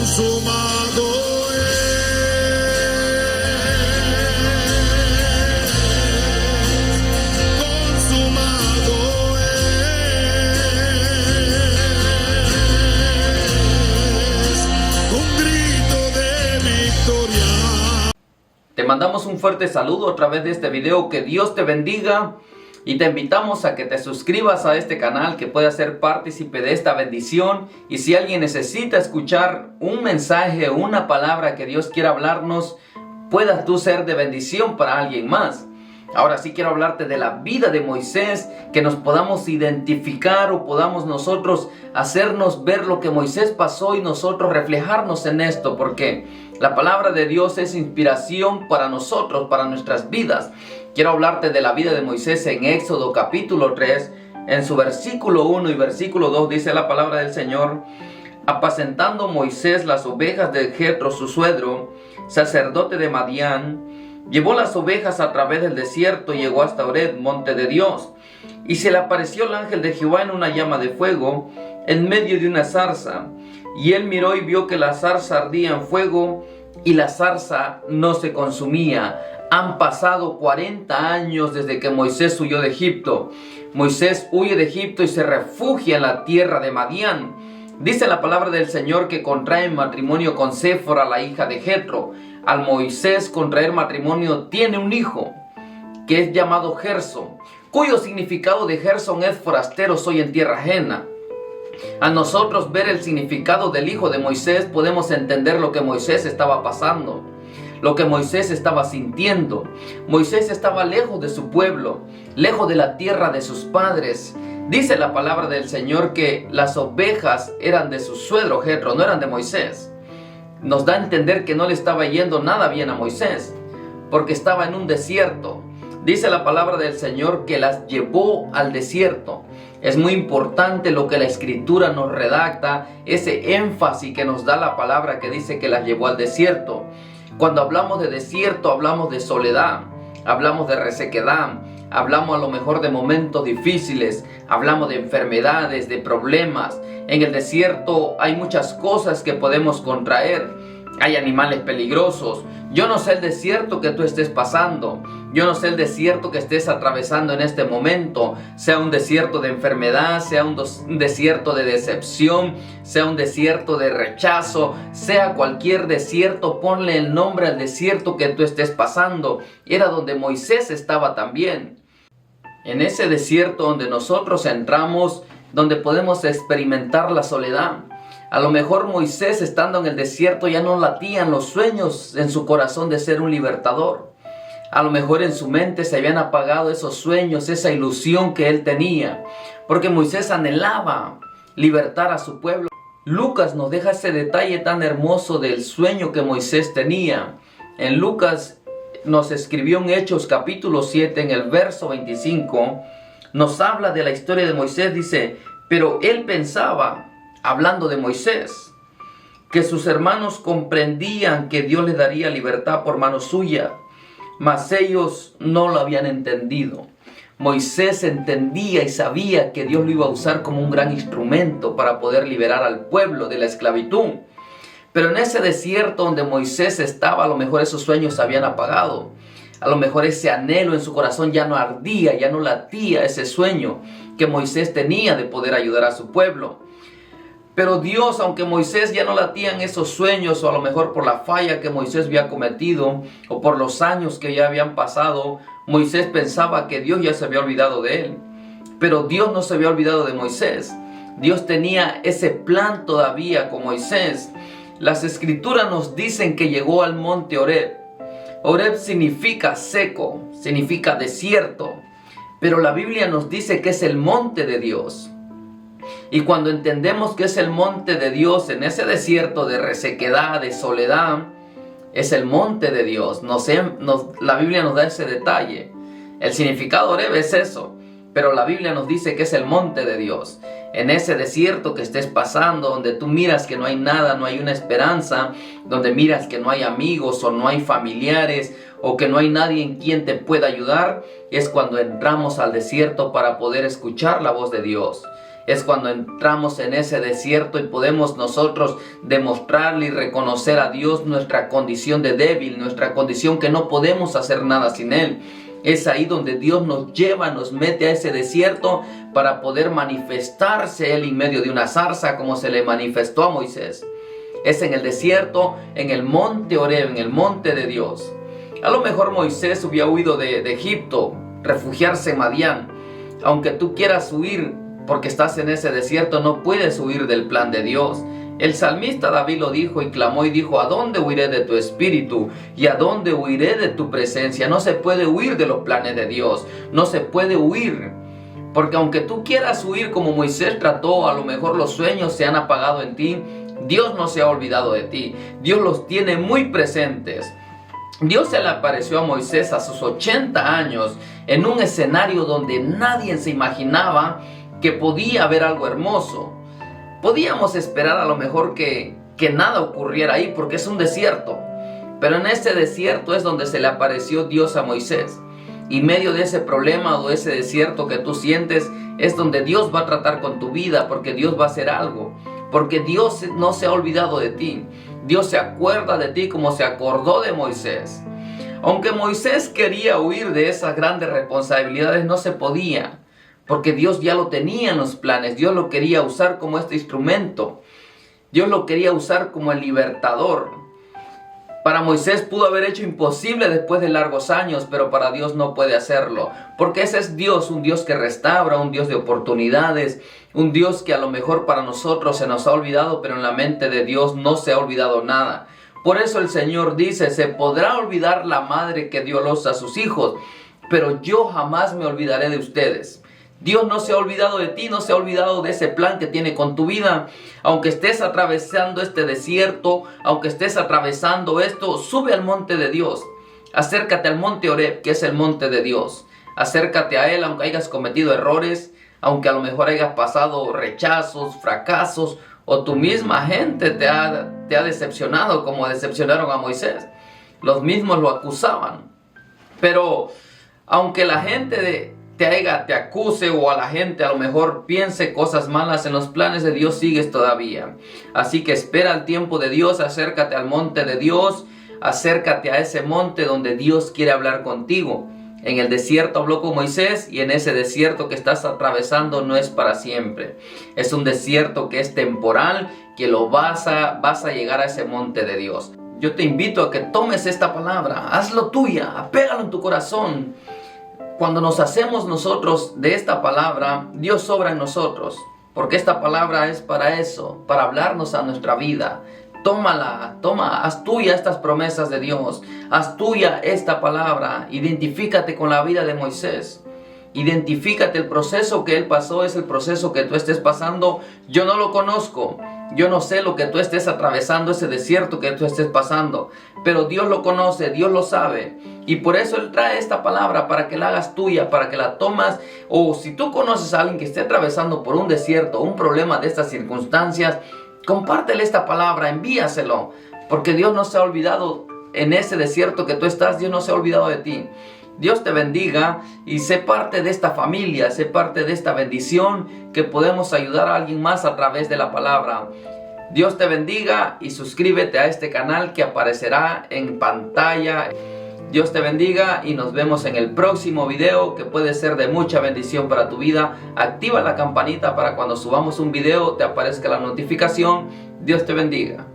Consumado Te mandamos un fuerte saludo a través de este video. Que Dios te bendiga y te invitamos a que te suscribas a este canal, que puedas ser partícipe de esta bendición. Y si alguien necesita escuchar un mensaje o una palabra que Dios quiera hablarnos, puedas tú ser de bendición para alguien más. Ahora sí quiero hablarte de la vida de Moisés, que nos podamos identificar o podamos nosotros hacernos ver lo que Moisés pasó y nosotros reflejarnos en esto, porque la palabra de Dios es inspiración para nosotros, para nuestras vidas. Quiero hablarte de la vida de Moisés en Éxodo capítulo 3, en su versículo 1 y versículo 2 dice la palabra del Señor: apacentando Moisés las ovejas de Jetro su suegro, sacerdote de Madián, llevó las ovejas a través del desierto y llegó hasta Horeb, monte de Dios. Y se le apareció el ángel de Jehová en una llama de fuego, en medio de una zarza. Y él miró y vio que la zarza ardía en fuego, y la zarza no se consumía. Han pasado 40 años desde que Moisés huyó de Egipto. Moisés huye de Egipto y se refugia en la tierra de Madián. Dice la palabra del Señor que contrae matrimonio con Séfora, la hija de Jetro. Al Moisés contraer matrimonio tiene un hijo, que es llamado Gersón, cuyo significado de Gersón es forastero, soy en tierra ajena. A nosotros ver el significado del hijo de Moisés podemos entender lo que Moisés estaba pasando, lo que Moisés estaba sintiendo. Moisés estaba lejos de su pueblo, lejos de la tierra de sus padres. Dice la palabra del Señor que las ovejas eran de su suegro Jetro, no eran de Moisés. Nos da a entender que no le estaba yendo nada bien a Moisés, porque estaba en un desierto. Dice la palabra del Señor que las llevó al desierto. Es muy importante lo que la Escritura nos redacta, ese énfasis que nos da la palabra que dice que las llevó al desierto. Cuando hablamos de desierto, hablamos de soledad, hablamos de resequedad, hablamos a lo mejor de momentos difíciles, hablamos de enfermedades, de problemas. En el desierto hay muchas cosas que podemos contraer. Hay animales peligrosos. Yo no sé el desierto que tú estés pasando. Yo no sé el desierto que estés atravesando en este momento. Sea un desierto de enfermedad, sea un desierto de decepción, sea un desierto de rechazo, sea cualquier desierto, ponle el nombre al desierto que tú estés pasando. Era donde Moisés estaba también. En ese desierto donde nosotros entramos, donde podemos experimentar la soledad. A lo mejor Moisés, estando en el desierto, ya no latían los sueños en su corazón de ser un libertador. A lo mejor en su mente se habían apagado esos sueños, esa ilusión que él tenía, porque Moisés anhelaba libertar a su pueblo. Lucas nos deja ese detalle tan hermoso del sueño que Moisés tenía. En Lucas nos escribió en Hechos capítulo 7, en el verso 25, nos habla de la historia de Moisés. Dice: pero él pensaba, hablando de Moisés, que sus hermanos comprendían que Dios les daría libertad por mano suya, mas ellos no lo habían entendido. Moisés entendía y sabía que Dios lo iba a usar como un gran instrumento para poder liberar al pueblo de la esclavitud. Pero en ese desierto donde Moisés estaba, a lo mejor esos sueños se habían apagado. A lo mejor ese anhelo en su corazón ya no ardía, ya no latía ese sueño que Moisés tenía de poder ayudar a su pueblo. Pero Dios, aunque Moisés ya no latían esos sueños, o a lo mejor por la falla que Moisés había cometido, o por los años que ya habían pasado, Moisés pensaba que Dios ya se había olvidado de él. Pero Dios no se había olvidado de Moisés. Dios tenía ese plan todavía con Moisés. Las Escrituras nos dicen que llegó al monte Horeb. Horeb significa seco, significa desierto, pero la Biblia nos dice que es el monte de Dios. Y cuando entendemos que es el monte de Dios en ese desierto de resequedad, de soledad, es el monte de Dios. La Biblia nos da ese detalle. El significado de Horeb es eso, pero la Biblia nos dice que es el monte de Dios. En ese desierto que estés pasando, donde tú miras que no hay nada, no hay una esperanza, donde miras que no hay amigos o no hay familiares o que no hay nadie en quien te pueda ayudar, es cuando entramos al desierto para poder escuchar la voz de Dios. es cuando entramos en ese desierto y podemos nosotros demostrarle y reconocer a Dios nuestra condición de débil, nuestra condición que no podemos hacer nada sin Él. Es ahí donde Dios nos lleva, nos mete a ese desierto para poder manifestarse Él en medio de una zarza como se le manifestó a Moisés. Es en el desierto, en el monte Horeb, en el monte de Dios. A lo mejor Moisés hubiera huido de Egipto, refugiarse en Madián. Aunque tú quieras huir porque estás en ese desierto, no puedes huir del plan de Dios. El salmista David lo dijo y clamó y dijo: ¿a dónde huiré de tu espíritu? ¿Y a dónde huiré de tu presencia? No se puede huir de los planes de Dios. No se puede huir. Porque aunque tú quieras huir como Moisés trató, a lo mejor los sueños se han apagado en ti. Dios no se ha olvidado de ti. Dios los tiene muy presentes. Dios se le apareció a Moisés a sus 80 años en un escenario donde nadie se imaginaba que podía haber algo hermoso. Podíamos esperar a lo mejor que nada ocurriera ahí porque es un desierto. Pero en ese desierto es donde se le apareció Dios a Moisés. Y en medio de ese problema o de ese desierto que tú sientes es donde Dios va a tratar con tu vida, porque Dios va a hacer algo. Porque Dios no se ha olvidado de ti. Dios se acuerda de ti como se acordó de Moisés. Aunque Moisés quería huir de esas grandes responsabilidades, no se podía. Porque Dios ya lo tenía en los planes. Dios lo quería usar como este instrumento. Dios lo quería usar como el libertador. Para Moisés pudo haber hecho imposible después de largos años, pero para Dios no puede hacerlo. Porque ese es Dios, un Dios que restaura, un Dios de oportunidades, un Dios que a lo mejor para nosotros se nos ha olvidado, pero en la mente de Dios no se ha olvidado nada. Por eso el Señor dice: se podrá olvidar la madre que dio luz a sus hijos, pero yo jamás me olvidaré de ustedes. Dios no se ha olvidado de ti, no se ha olvidado de ese plan que tiene con tu vida. Aunque estés atravesando este desierto, aunque estés atravesando esto, sube al monte de Dios. Acércate al monte Horeb, que es el monte de Dios. Acércate a Él, aunque hayas cometido errores, aunque a lo mejor hayas pasado rechazos, fracasos, o tu misma gente te ha decepcionado como decepcionaron a Moisés. Los mismos lo acusaban. Pero aunque la gente te acuse, o a la gente a lo mejor piense cosas malas, en los planes de Dios sigues todavía. Así que espera el tiempo de Dios, acércate al monte de Dios, acércate a ese monte donde Dios quiere hablar contigo. En el desierto habló con Moisés, y en ese desierto que estás atravesando no es para siempre. Es un desierto que es temporal, que vas a llegar a ese monte de Dios. Yo te invito a que tomes esta palabra, hazlo tuya, apégalo en tu corazón. Cuando nos hacemos nosotros de esta palabra, Dios obra en nosotros. Porque esta palabra es para eso, para hablarnos a nuestra vida. Tómala, haz tuya estas promesas de Dios. Haz tuya esta palabra. Identifícate con la vida de Moisés. Identifícate, el proceso que él pasó es el proceso que tú estés pasando. Yo no lo conozco. Yo no sé lo que tú estés atravesando, ese desierto que tú estés pasando. Pero Dios lo conoce, Dios lo sabe. Y por eso Él trae esta palabra para que la hagas tuya, para que la tomas. O si tú conoces a alguien que esté atravesando por un desierto, un problema de estas circunstancias, compártele esta palabra, envíaselo. Porque Dios no se ha olvidado en ese desierto que tú estás, Dios no se ha olvidado de ti. Dios te bendiga y sé parte de esta familia, sé parte de esta bendición que podemos ayudar a alguien más a través de la palabra. Dios te bendiga y suscríbete a este canal que aparecerá en pantalla. Dios te bendiga y nos vemos en el próximo video, que puede ser de mucha bendición para tu vida. Activa la campanita para cuando subamos un video te aparezca la notificación. Dios te bendiga.